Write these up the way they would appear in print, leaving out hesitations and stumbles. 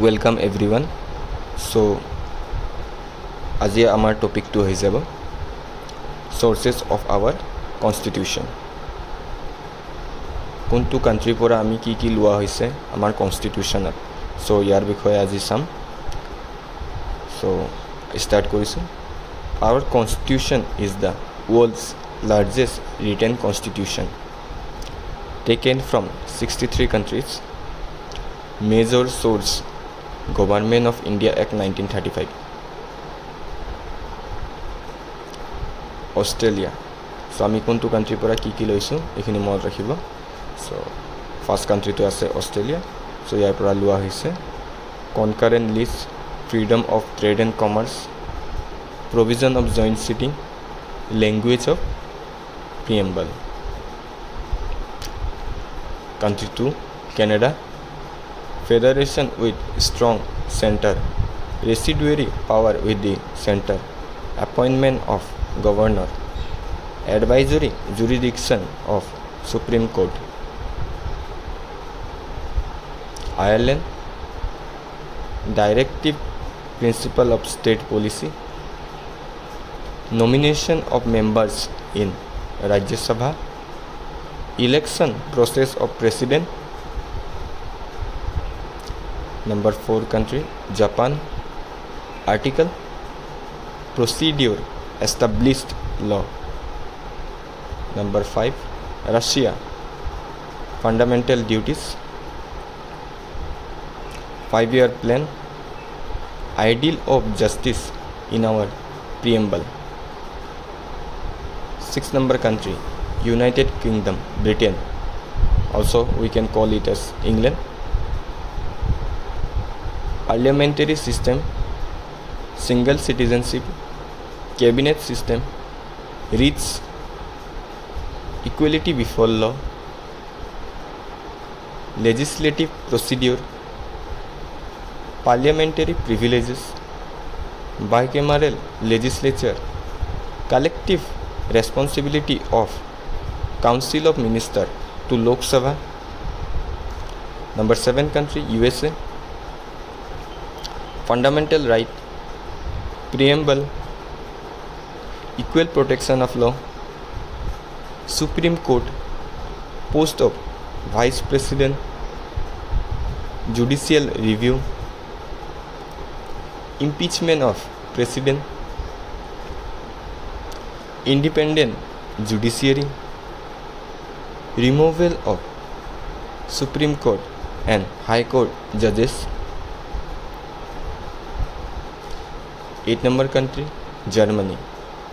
Welcome everyone. So আজি আমাৰ টপিকটো হৈ যাব sources of our constitution. কোনটো কান্ট্ৰিৰ পৰা আমি কি লোৱা হৈছে আমাৰ কনস্টিটিউশনত। সো ইয়াৰ বিষয়ে আজি চাম। সো স্টাৰ্ট কৰিছো। Our constitution is the world's largest written constitution taken from 63 countries. Major source Government of India Act 1935. Australia. So আমি কোনটো কান্ট্ৰিৰ পৰা কি লৈছো এখিনি মনত ৰাখিব। সো ফাৰ্স্ট কান্ট্ৰি তো আছে অস্ট্ৰেলিয়া। সো ইয়াৰ পৰা লোৱা হৈছে concurrent list, freedom of trade and commerce, provision of joint sitting, language of preamble. Country 2 Canada. Federation with strong center, residuary power with the center, appointment of governor, advisory jurisdiction of Supreme Court. Ireland. Directive principle of state policy, nomination of members in Rajya Sabha, election process of president. Number 4 country Japan. Article procedure established law. Number 5 Russia. Fundamental duties, 5-year plan, ideal of justice in our preamble. 6 number country United Kingdom, Britain, also we can call it as England. Parliamentary system, single citizenship, cabinet system, writs, equality before law, legislative procedure, parliamentary privileges, bicameral legislature, collective responsibility of Council of Ministers to Lok Sabha. Number 7 country USA. Fundamental right, preamble, equal protection of law, Supreme Court, post of Vice President, judicial review, impeachment of President, independent judiciary, removal of Supreme Court and High Court judges. 8 number country Germany.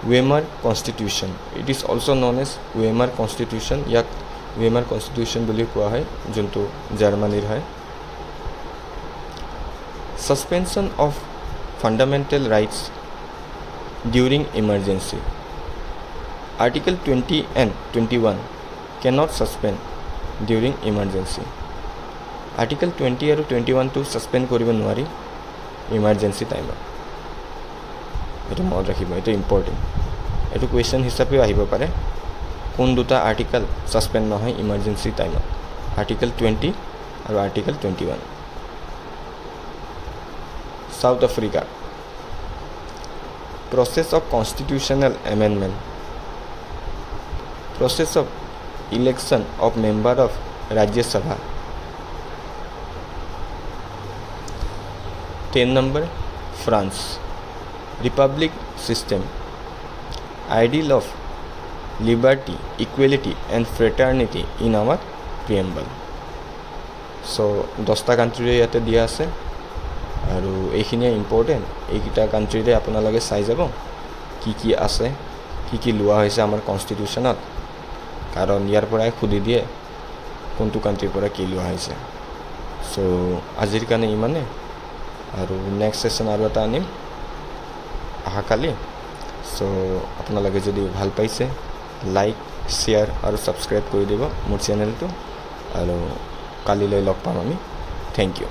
Weimar Constitution. It is also known as Weimar Constitution. Yak Weimar Constitution বুলি কোৱা হয় যোনটো জাৰ্মানীৰ হয়। Suspension of fundamental rights during emergency. Article 20 and 21 cannot suspend during emergency. Article 20 আৰু 21 to suspend কৰিব নোৱাৰি emergency time. এটা মনত ৰাখিব, এটা ইম্পৰ্টেণ্ট। এইটো কুৱেশ্যন হিচাপেও আহিব পাৰে কোন দুটা আৰ্টিকেল ছাছপেণ্ড নহয় ইমাৰ্জেঞ্চি টাইমত, আৰ্টিকেল 20 আৰু article 21। South Africa. Process of constitutional amendment, process of election of member of ৰাজ্য সভা। 10 number France. Republic system, ideal of liberty, equality and fraternity in our preamble. So 10টা কান্ট্ৰিৰে ইয়াতে দিয়া আছে আৰু এইখিনিয়ে ইম্পৰ্টেণ্ট। এইকেইটা কান্ট্ৰিৰে আপোনালোকে চাই যাব কি আছে, কি লোৱা হৈছে আমাৰ কনষ্টিটিউশ্যনত, কাৰণ ইয়াৰ পৰাই সুধি দিয়ে কোনটো কান্ট্ৰিৰ পৰা কি লোৱা হৈছে। সো আজিৰ কাৰণে ইমানে, আৰু নেক্সট সেশ্যন আৰু এটা আনিম অহাকালি। সো আপোনালোকে যদি ভাল পাইছে লাইক, শ্বেয়াৰ আৰু ছাবস্ক্ৰাইব কৰি দিব মোৰ চেনেলটো, আৰু কালিলৈ লগ পাম আমি। Thank U.